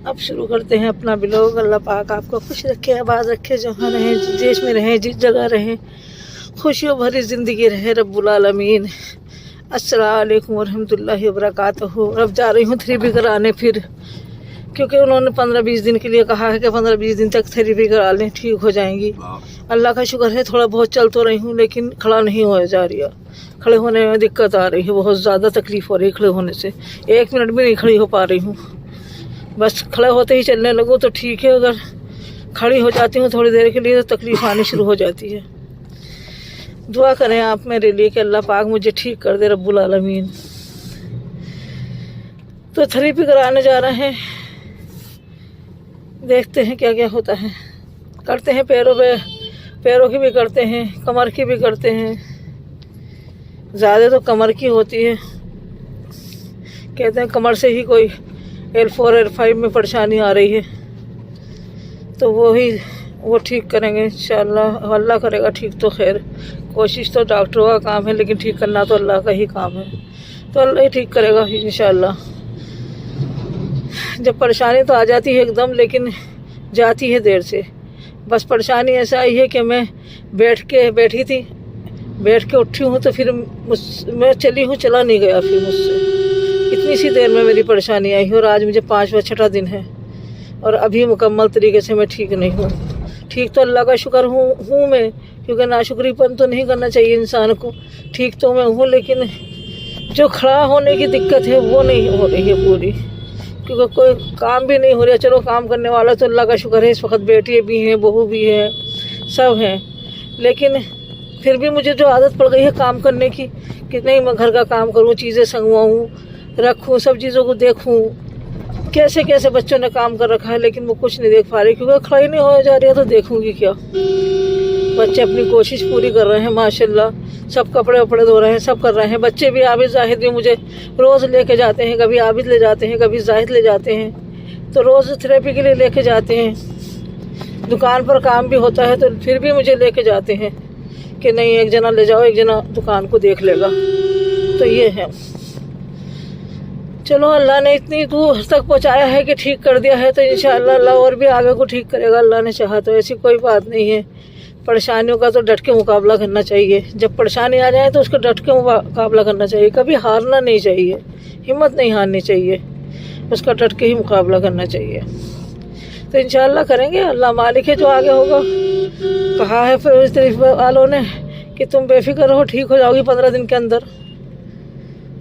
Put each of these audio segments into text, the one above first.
अब शुरू करते हैं अपना ब्लॉग। अल्लाह पाक आपको खुश रखे, आबाद रखे, जहाँ रहें, जिस देश में रहें, जिस जगह रहें, खुशियों भरी ज़िंदगी रहे रब्बुल आलमीन। अस्सलाम वालेकुम वरहमतुल्लाहि वबरकातुहू। अब जा रही हूँ थेरेपी कराने फिर, क्योंकि उन्होंने 15-20 दिन के लिए कहा है कि 15-20 दिन तक थेरेपी करा लें, ठीक हो जाएंगी। अल्लाह का शुक्र है थोड़ा बहुत चल तो रही हूँ, लेकिन खड़ा नहीं हो जा रही है। खड़े होने में दिक्कत आ रही है, बहुत ज़्यादा तकलीफ़ हो रही है खड़े होने से। 1 मिनट भी नहीं खड़ी हो पा रही हूँ। बस खड़े होते ही चलने लगो तो ठीक है, अगर खड़ी हो जाती हूँ थोड़ी देर के लिए तो तकलीफ़ आनी शुरू हो जाती है। दुआ करें आप मेरे लिए कि अल्लाह पाक मुझे ठीक कर दे रब्बुल आलमीन। तो थेरेपी कराने जा रहे हैं, देखते हैं क्या क्या होता है। करते हैं पैरों की भी करते हैं, कमर की भी करते हैं। ज़्यादा तो कमर की होती है, कहते हैं कमर से ही कोई L4 L5 में परेशानी आ रही है, तो वो ठीक करेंगे इंशाल्लाह। अल्लाह करेगा ठीक तो खैर, कोशिश तो डॉक्टरों का काम है, लेकिन ठीक करना तो अल्लाह का ही काम है, तो अल्लाह ही ठीक करेगा इंशाल्लाह। जब परेशानी तो आ जाती है एकदम, लेकिन जाती है देर से। बस परेशानी ऐसा आई है कि मैं बैठ के उठी हूँ तो फिर मैं चली हूँ, चला नहीं गया फिर मुझसे। इतनी सी देर में मेरी परेशानी आई है, और आज मुझे 5वां 6ठा दिन है, और अभी मुकम्मल तरीके से मैं ठीक नहीं हूँ। ठीक तो अल्लाह का शुक्र हूँ मैं, क्योंकि नाशुक्रीपन तो नहीं करना चाहिए इंसान को। ठीक तो मैं हूँ, लेकिन जो खड़ा होने की दिक्कत है वो नहीं हो रही है पूरी, क्योंकि कोई काम भी नहीं हो रहा। चलो काम करने वाला तो अल्लाह का शुक्र है, इस वक्त बेटियाँ भी हैं, बहू भी है, सब हैं, लेकिन फिर भी मुझे जो आदत पड़ गई है काम करने की, कि नहीं मैं घर का काम करूँ, चीज़ें संगवाऊँ, रखूँ, सब चीज़ों को देखूँ। कैसे कैसे बच्चों ने काम कर रखा है, लेकिन वो कुछ नहीं देख पा रही, क्योंकि खड़ा ही नहीं हो जा रही है, तो देखूँगी क्या। बच्चे अपनी कोशिश पूरी कर रहे हैं माशाल्लाह, सब कपड़े वपड़े धो रहे हैं, सब कर रहे हैं। बच्चे भी आबिद जाहिद भी मुझे रोज़ लेके जाते हैं, कभी आबिद ले जाते हैं, कभी जाहिद ले जाते हैं, तो रोज़ थेरेपी के लिए लेके जाते हैं। दुकान पर काम भी होता है तो फिर भी मुझे लेके जाते हैं कि नहीं एक जना ले जाओ, एक जना दुकान को देख लेगा। तो ये है, चलो अल्लाह ने इतनी दूर तक पहुंचाया है कि ठीक कर दिया है, तो इंशाअल्लाह अल्लाह और भी आगे को ठीक करेगा, अल्लाह ने चाहा तो। ऐसी कोई बात नहीं है। परेशानियों का तो डट के मुकाबला करना चाहिए। जब परेशानी आ जाए तो उसको डट के मुकाबला करना चाहिए, कभी हारना नहीं चाहिए, हिम्मत नहीं हारनी चाहिए, उसका डट के ही मुकाबला करना चाहिए। तो इंशाअल्लाह करेंगे, अल्लाह मालिक है जो आगे होगा। कहा है फिर तरीफ वालों ने कि तुम बेफिक्र रहो, ठीक हो जाओगी 15 दिन के अंदर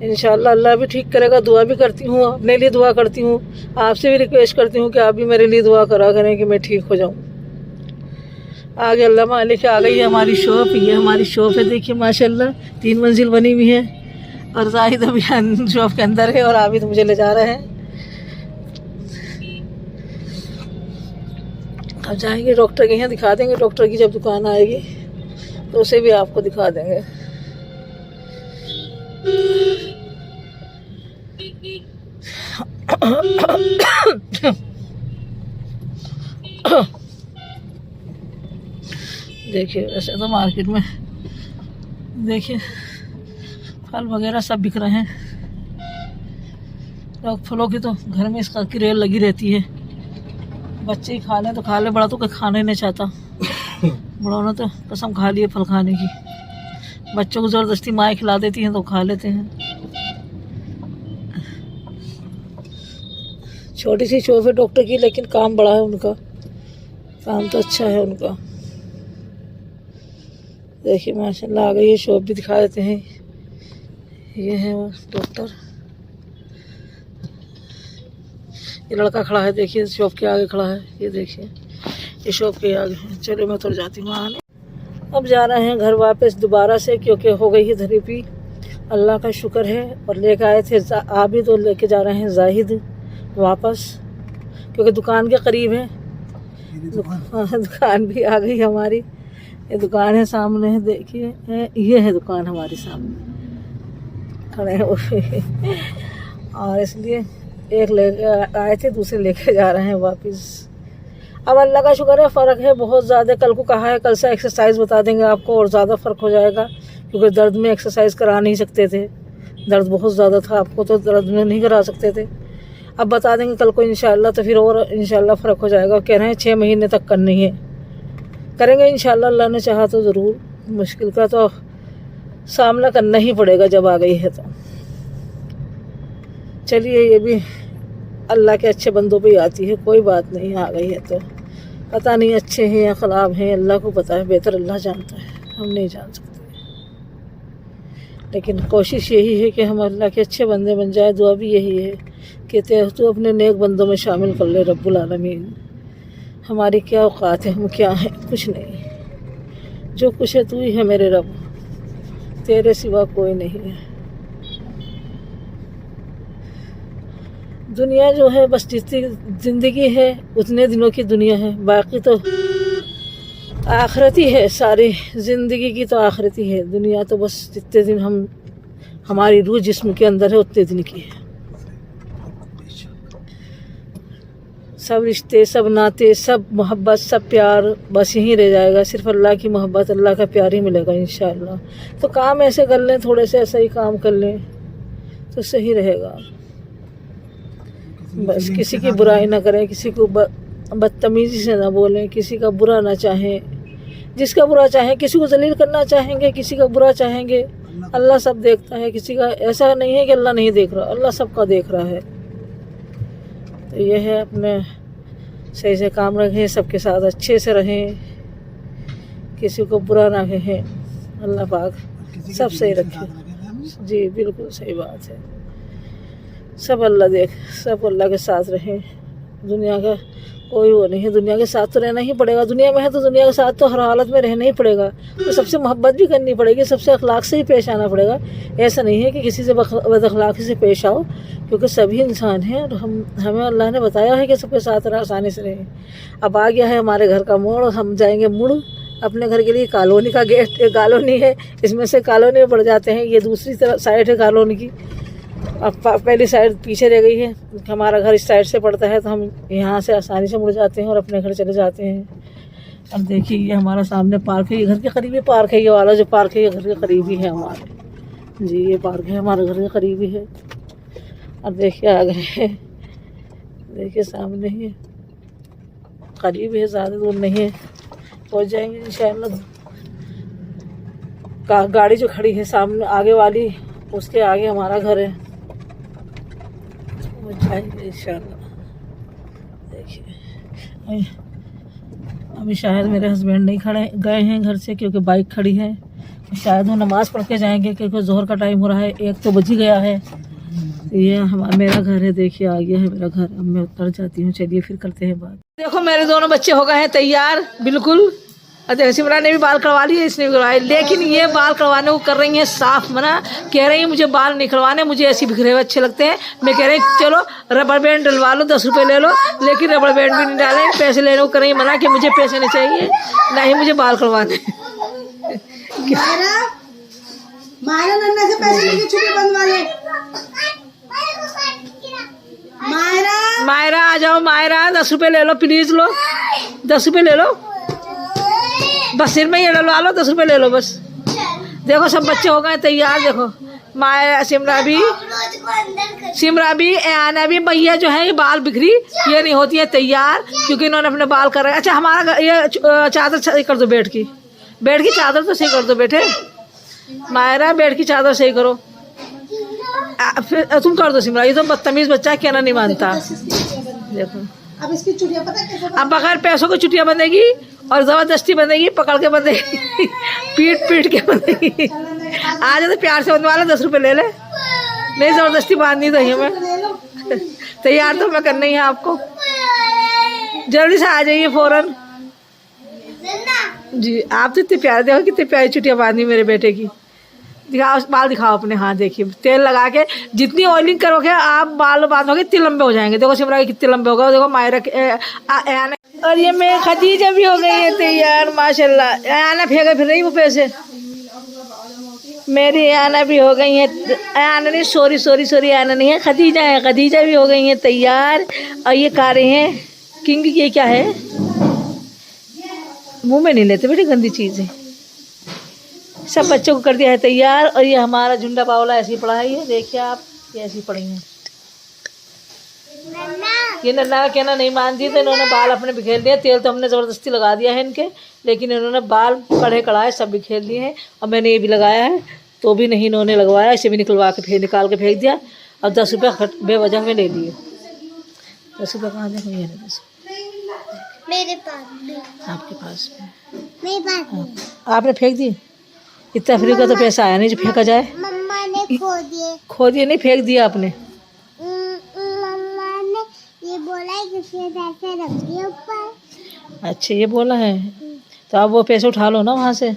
इंशाअल्लाह। अल्लाह भी ठीक करेगा। दुआ भी करती हूँ, अपने लिए दुआ करती हूँ, आपसे भी रिक्वेस्ट करती हूँ कि आप भी मेरे लिए दुआ करा करें कि मैं ठीक हो जाऊँ। आगे अल्लाह मालिक आ गई है हमारी शॉप। ये हमारी शॉप है, देखिए माशाल्लाह 3 मंजिल बनी हुई है, और जाहिद अभी शॉप के अंदर है, और आबिद मुझे ले जा रहे हैं। अब जाएंगे डॉक्टर के यहाँ, दिखा देंगे। डॉक्टर की जब दुकान आएगी तो उसे भी आपको दिखा देंगे। देखिए वैसे तो मार्केट में देखिए फल वगैरह सब बिक रहे हैं, तो फलों की तो घर में इसका की रेल लगी रहती है। बच्चे ही खा लें तो खा ले, बड़ा तो कोई खाना ही नहीं चाहता। बड़ों ने तो कसम खा ली है फल खाने की। बच्चों को ज़बरदस्ती माएँ खिला देती हैं तो खा लेते हैं। छोटी सी शॉप है डॉक्टर की, लेकिन काम बड़ा है उनका, काम तो अच्छा है उनका। देखिए माशाल्लाह आ गई है शॉप भी, दिखा देते हैं। ये है वो डॉक्टर, ये लड़का खड़ा है, देखिए शॉप के आगे खड़ा है। ये देखिए ये शॉप के आगे है। चलो मैं तो जाती हूँ आने। अब जा रहे हैं घर वापस दोबारा से, क्योंकि हो गई है थेरेपी, अल्लाह का शुक्र है। और लेके आए थे आबिद, तो लेके जा रहे हैं जाहिद वापस, क्योंकि दुकान के करीब है। दुकान भी आ गई हमारी। ये दुकान है सामने है, देखिए ये है दुकान हमारे सामने खड़े हैं और इसलिए एक लेके आए थे, दूसरे लेके जा रहे हैं वापस। अब अल्लाह का शुक्र है, फ़र्क है बहुत ज़्यादा। कल को कहा है कल से एक्सरसाइज बता देंगे आपको, और ज़्यादा फ़र्क हो जाएगा, क्योंकि दर्द में एक्सरसाइज करा नहीं सकते थे, दर्द बहुत ज़्यादा था, आपको तो दर्द में नहीं करा सकते थे। अब बता देंगे कल को इंशाल्लाह, तो फिर और इंशाल्लाह फ़र्क हो जाएगा। कह रहे हैं 6 महीने तक करनी है, करेंगे इंशाल्लाह, अल्लाह ने चाहा तो ज़रूर। मुश्किल का तो सामना करना ही पड़ेगा जब आ गई है तो। चलिए, ये भी अल्लाह के अच्छे बंदों पे ही आती है, कोई बात नहीं, आ गई है तो। पता नहीं अच्छे हैं या ख़राब हैं, अल्लाह को पता है, बेहतर अल्लाह जानता है, हम नहीं जान सकते। लेकिन कोशिश यही है कि हम अल्लाह के अच्छे बंदे बन जाए। दुआ भी यही है कि तू अपने नेक बंदों में शामिल कर ले रब्बुल आलमीन। हमारी क्या औकात है, हम क्या हैं, कुछ नहीं। जो कुछ है तू ही है मेरे रब, तेरे सिवा कोई नहीं है। दुनिया जो है बस जितनी ज़िंदगी है उतने दिनों की दुनिया है, बाकी तो आखिरत ही है। सारी ज़िंदगी की तो आखिरत ही है। दुनिया तो बस जितने दिन हमारी रूह जिस्म के अंदर है उतने दिन की है। सब रिश्ते, सब नाते, सब मोहब्बत, सब प्यार बस यहीं रह जाएगा। सिर्फ अल्लाह की मोहब्बत, अल्लाह का प्यार ही मिलेगा इंशाअल्लाह। तो काम ऐसे कर लें, थोड़े से ऐसा ही काम कर लें तो सही रहेगा। बस किसी की बुराई ना करें, किसी को बदतमीज़ी से ना बोलें, किसी का बुरा ना चाहें। जिसका बुरा चाहें, किसी को जलील करना चाहेंगे, किसी का बुरा चाहेंगे, अल्लाह सब देखता है। किसी का ऐसा नहीं है कि अल्लाह नहीं देख रहा, अल्लाह सबका देख रहा है। तो यह है, अपने सही से काम रखें, सबके साथ अच्छे से रहें, किसी को बुरा ना कहें, अल्लाह पाक सब सही रखे। जी बिल्कुल सही बात है। सब अल्लाह के साथ रहें। दुनिया का कोई वो नहीं है, दुनिया के साथ तो रहना ही पड़ेगा। दुनिया में है तो दुनिया के साथ तो हर हालत में रहना ही पड़ेगा। तो सबसे मोहब्बत भी करनी पड़ेगी, सबसे अखलाक से ही पेश आना पड़ेगा। ऐसा नहीं है कि किसी से बद अखलाकी से पेश आओ, क्योंकि सभी इंसान हैं और हमें अल्लाह ने बताया है कि सबके साथ आसानी से रहें। अब आ गया है हमारे घर का मोड़, हम जाएंगे मुड़ अपने घर के लिए। कॉलोनी का गेट, एक कॉलोनी है, इसमें से कॉलोनी में बढ़ जाते हैं। ये दूसरी तरफ साइड है कॉलोनी की। अब पहली साइड पीछे रह गई है, हमारा घर इस साइड से पड़ता है, तो हम यहाँ से आसानी से मुड़ जाते हैं और अपने घर चले जाते हैं। अब देखिए, ये हमारा सामने पार्क है, ये घर के करीब ही पार्क है। ये वाला जो पार्क है ये घर के करीब ही है हमारे। जी ये पार्क है हमारे घर के करीब ही है। अब देखिए आ गए हैं, देखिए सामने ही करीब है, ज़्यादा दूर नहीं है, पहुँच जाएंगे इंशाअल्लाह। गाड़ी जो खड़ी है सामने आगे वाली, उसके आगे हमारा घर है, जाएंगे इंशाअल्लाह। देखिए अभी शायद मेरे हस्बैंड नहीं गए हैं घर से, क्योंकि बाइक खड़ी है। शायद वो नमाज़ पढ़ के जाएंगे, क्योंकि जोहर का टाइम हो रहा है, 1 तो बज ही गया है। ये मेरा घर है, देखिए आ गया है मेरा घर। अब मैं उतर जाती हूँ, चलिए फिर करते हैं बात। देखो मेरे दोनों बच्चे हो गए हैं तैयार बिल्कुल। अच्छा, सिमरा ने भी बाल करवा लिए, इसने भी करवाए, लेकिन ये बाल करवाने को कर रही हैं साफ मना। कह रही है मुझे बाल नहीं करवाने, मुझे ऐसे बिखरे हुए अच्छे लगते हैं। मैं कह रही चलो रबड़ बैंड डलवा लो, 10 रुपये ले लो, लेकिन रबड़ बैंड भी नहीं डालें, पैसे लेने को कर रही मना कि मुझे पैसे नहीं चाहिए, ना ही मुझे बाल करवाने। नन्ना से पैसे लेके छुट्टी बंदवा ले। मायरा आ जाओ, मायरा 10 रुपये ले लो प्लीज, लो 10 रुपये ले लो, बस सिर में ये डलवा लो, 10 रुपये ले लो बस। देखो सब बच्चे हो गए तैयार। देखो माया, सिमरा भी आना भी, भैया जो है ये बाल बिखरी ये नहीं होती है तैयार, क्योंकि इन्होंने अपने बाल कर रहे हैं। अच्छा हमारा ये चादर सही कर दो, बेड की चादर तो सही कर दो बेटे। मायरा बेड की चादर सही करो, फिर तुम कर दो सिमरा। ये तो बदतमीज बच्चा है, कहना नहीं मानता। देखो अब इसकी चुटिया पता कैसे, अब बगैर पैसों की चुटिया बंधेगी और जबरदस्ती बंधेगी, पकड़ के बंधेगी, पीट के बंधेगी। आ जाए तो प्यार से बंधवा ले, 10 रुपये ले ले, नहीं जबरदस्ती बांधनी तो हमें। तैयार तो मैं करना ही है आपको, जल्दी से आ जाइए फौरन। जी आप तो इतने प्यारे, देखो कितने प्यारी चुटिया बांधी मेरे बेटे की। दिखाओ बाल, दिखाओ अपने। हाँ देखिए, तेल लगा के जितनी ऑयलिंग करोगे आप बाल बांधोगे इतने लंबे हो जाएंगे। देखो सिमरा के कितने लंबे हो गए। देखो मायरा और ये मैं खदीजा भी हो गई है तैयार माशाल्लाह। आना फेंका फिर रही वो पैसे, मेरी आना भी हो गई है। आना नहीं, सॉरी आना नहीं है, खदीजा है। खदीजा भी हो गई है तैयार। और ये खा रहे हैं किंग, ये क्या है, मुंह में नहीं लेते बेटी, गंदी चीज़ है। सब बच्चों को कर दिया है तैयार। और ये हमारा झुंडा बावला ऐसी पड़ा है, ये देखिए आप, ये ऐसी पड़ी है। ये नन्ना का कहना नहीं मानती, तो इन्होंने बाल अपने बिखेर दिए। तेल तो हमने ज़बरदस्ती लगा दिया है इनके, लेकिन इन्होंने बाल कढ़े कढ़ाए सब बिखेर दिए हैं। और मैंने ये भी लगाया है तो भी नहीं इन्होंने लगवाया, इसे भी निकलवा के निकाल के फेंक दिया। अब 10 रुपये बेवजह में ले लिए। 10 रुपये कहाँ दे? ये नहीं 10 मेरे पास भी, आपके पास मेरे पास भी। आपने फेंक दिए? इतना फ्री का तो पैसा आया नहीं जो फेंका जाए। मम्मा ने खो दिए नहीं, फेंक दिया आपने। मम्मा ने ये बोला है कि फिर ऐसे रख दिए ऊपर। अच्छा ये बोला है, तो आप वो पैसे उठा लो ना वहाँ से।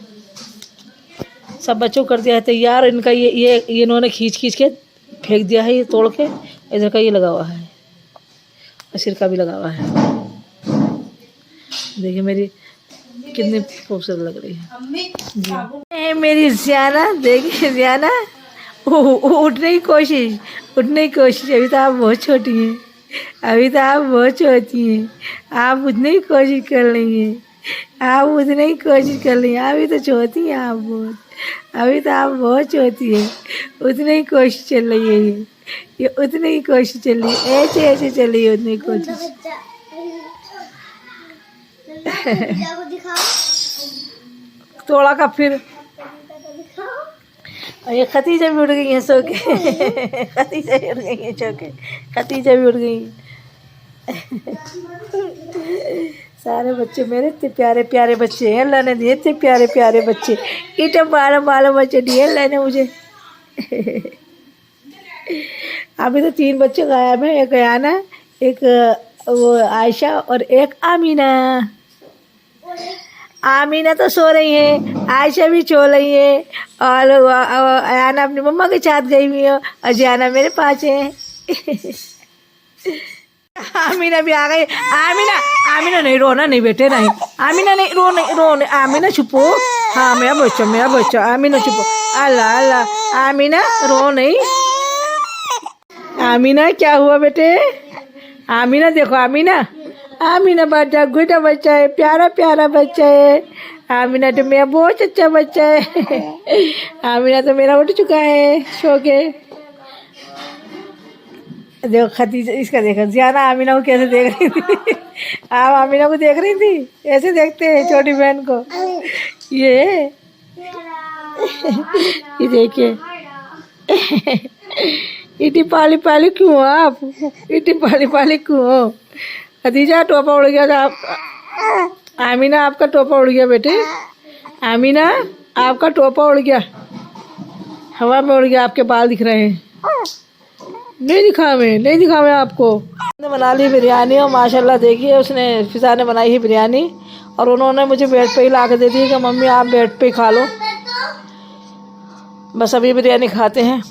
सब बच्चों को कर दिया है तैयार। इनका ये इन्होंने खींच के फेंक दिया है, ये तोड़ के। इधर का ये लगा हुआ है, सिर का भी लगा हुआ है। देखिए मेरी कितनी खूबसूरत लग रही है जी। मेरी ज़ियाना, देखिए ज़ियाना उठने की कोशिश। अभी तो आप बहुत छोटी हैं, अभी तो आप बहुत छोटी हैं। आप उठने की कोशिश कर रही हैं, अभी तो छोटी हैं आप बहुत। अभी तो आप बहुत छोटी हैं, उतने की कोशिश चल रही है। ये उतने की कोशिश चल रही है, ऐसे चल रही है उतनी कोशिश। तोड़ा का फिर ये खतीजा भी उड़ गई है सो के। खतीजा भी उड़ गई है चौके, खतीजा भी उड़ गई। सारे बच्चे मेरे इतने प्यारे प्यारे बच्चे हैं, अल्लाह ने दिए इतने प्यारे प्यारे बच्चे। इतने बारह बच्चे दिए अल्लाह ने मुझे। अभी तो 3 बच्चे गायब हैं, एक अयाना, एक वो आयशा और एक आमीना। आमीना तो सो रही है, आयशा भी सो रही है, और अयाना अपनी मम्मा के साथ गई हुई है, और जियाना मेरे पास है। आमीना भी आ गई। आमीना नहीं रोना नहीं बेटे, नहीं आमीना नहीं रोने। आमीना छुपो, हाँ मेरा बच्चा आमीना छुपो। अल्लाह आमीना रो नहीं। आमीना क्या हुआ बेटे? आमीना देखो, आमीना बच्चा गुड बच्चा है, प्यारा बच्चा है। आमीना तो मेरा बहुत अच्छा बच्चा है। आमीना तो मेरा उठ चुका है सो के। देखो खतीजा, इसका देखो ज़ियाना आमीना को कैसे देख रही थी। आप आमीना को देख रही थी, ऐसे देखते हैं छोटी बहन को। ये देखिए। इतनी पाली क्यों हो आप? इतनी पाली क्यों हो? खतीजा टोपा उड़ गया आप। आमीना आपका टोपा उड़ गया बेटे। आमीना आपका टोपा उड़ गया, हवा में उड़ गया। आपके बाल दिख रहे हैं। नहीं दिखावे आपको। बना ली बिरयानी, और माशाल्लाह देखिए उसने फिजा ने बनाई है बिरयानी, और उन्होंने मुझे बेड पे ही ला के दे दी कि मम्मी आप बेड पे ही खा लो। बस अभी बिरयानी खाते हैं।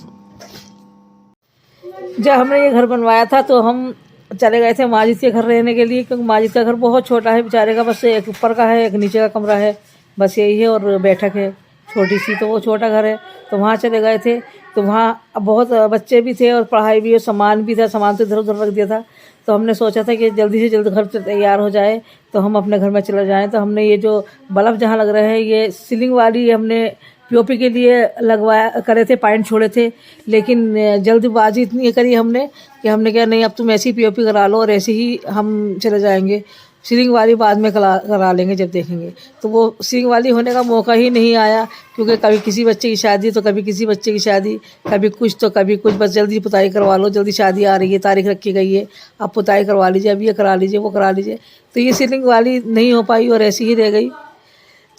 जब हमने ये घर बनवाया था तो हम चले गए थे माजिद के घर रहने के लिए, क्योंकि माजिद का घर बहुत छोटा है बेचारे का। बस एक ऊपर का है, एक नीचे का कमरा है, बस यही है, और बैठक है छोटी सी। तो वो छोटा घर है, तो वहाँ चले गए थे। तो वहाँ बहुत बच्चे भी थे और पढ़ाई भी, और सामान भी था। सामान तो इधर उधर रख दिया था। तो हमने सोचा था कि जल्दी से जल्द घर तैयार हो जाए तो हम अपने घर में चले जाएं। तो हमने ये जो बल्ब जहाँ लग रहे हैं, ये सीलिंग वाली हमने पीओपी के लिए लगवाया करे थे, पॉइंट छोड़े थे। लेकिन जल्दबाजी इतनी करी हमने कि हमने कहा नहीं, अब तुम ऐसी पीओपी करा लो और ऐसे ही हम चले जाएंगे। सीलिंग वाली बाद में करा लेंगे जब देखेंगे। तो वो सीलिंग वाली होने का मौका ही नहीं आया, क्योंकि कभी किसी बच्चे की शादी तो कभी किसी बच्चे की शादी, कभी कुछ तो कभी कुछ। बस जल्दी पुताई करवा लो, जल्दी शादी आ रही है, तारीख रखी गई है, अब पुताई करवा लीजिए, अब ये करा लीजिए, वो करा लीजिए। तो ये सीलिंग वाली नहीं हो पाई और ऐसी ही रह गई।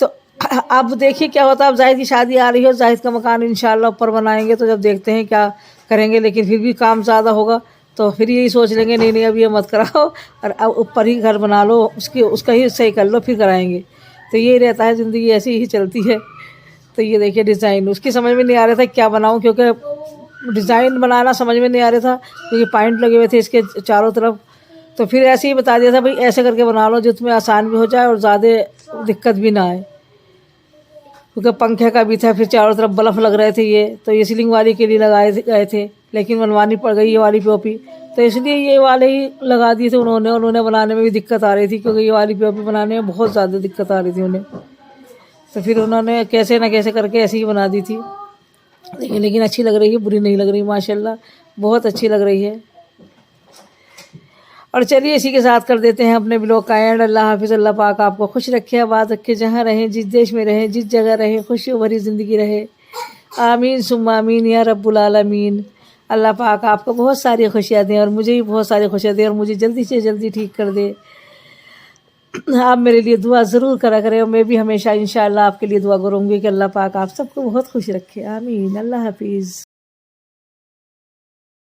तो अब देखिए क्या होता है। अब जाहिद की शादी आ रही है, जाहिद का मकान इंशाल्लाह ऊपर बनाएंगे, तो जब देखते हैं क्या करेंगे। लेकिन फिर भी काम ज़्यादा होगा तो फिर यही सोच लेंगे नहीं अब ये मत कराओ, और अब ऊपर ही घर बना लो, उसका ही सही कर लो, फिर कराएंगे। तो ये रहता है, ज़िंदगी ऐसी ही चलती है। तो ये देखिए डिज़ाइन, उसकी समझ में नहीं आ रहा था क्या बनाऊं, क्योंकि डिज़ाइन बनाना समझ में नहीं आ रहा था, क्योंकि पॉइंट लगे हुए थे इसके चारों तरफ। तो फिर ऐसे ही बता दिया था भाई ऐसे करके बना लो जो तुम्हें आसान भी हो जाए और ज़्यादा दिक्कत भी ना आए, क्योंकि पंखे का भी था, फिर चारों तरफ बल्ब लग रहे थे। ये ये सीलिंग वाली के लिए लगाए गए थे, लेकिन बनवानी पड़ गई ये वाली पीओपी। तो इसलिए ये वाले ही लगा दिए थे उन्होंने बनाने में भी दिक्कत आ रही थी, क्योंकि ये वाली पीओपी बनाने में बहुत ज़्यादा दिक्कत आ रही थी उन्हें। तो फिर उन्होंने कैसे ना कैसे करके ऐसे ही बना दी थी। लेकिन अच्छी लग रही है, बुरी नहीं लग रही, माशाल्लाह बहुत अच्छी लग रही है। और चलिए इसी के साथ कर देते हैं अपने ब्लॉग का एंड। अल्लाह हाफिज़। अल्लाह पाक आपको खुश रखे, आबाद रखे, जहाँ रहें, जिस देश में रहें, जिस जगह रहें, खुशियों भरी ज़िंदगी रहे। आमीन सुम्मा आमीन या रब्बुल आलमीन। अल्लाह पाक आपको बहुत सारी खुशियाँ दें और मुझे भी बहुत सारी खुशियाँ दें और मुझे जल्दी से जल्दी ठीक कर दे। आप मेरे लिए दुआ ज़रूर करा करें और मैं भी हमेशा इंशाअल्लाह आपके लिए दुआ करूँगी कि अल्लाह पाक आप सबको बहुत खुश रखे। आमीन। अल्लाह हाफिज़।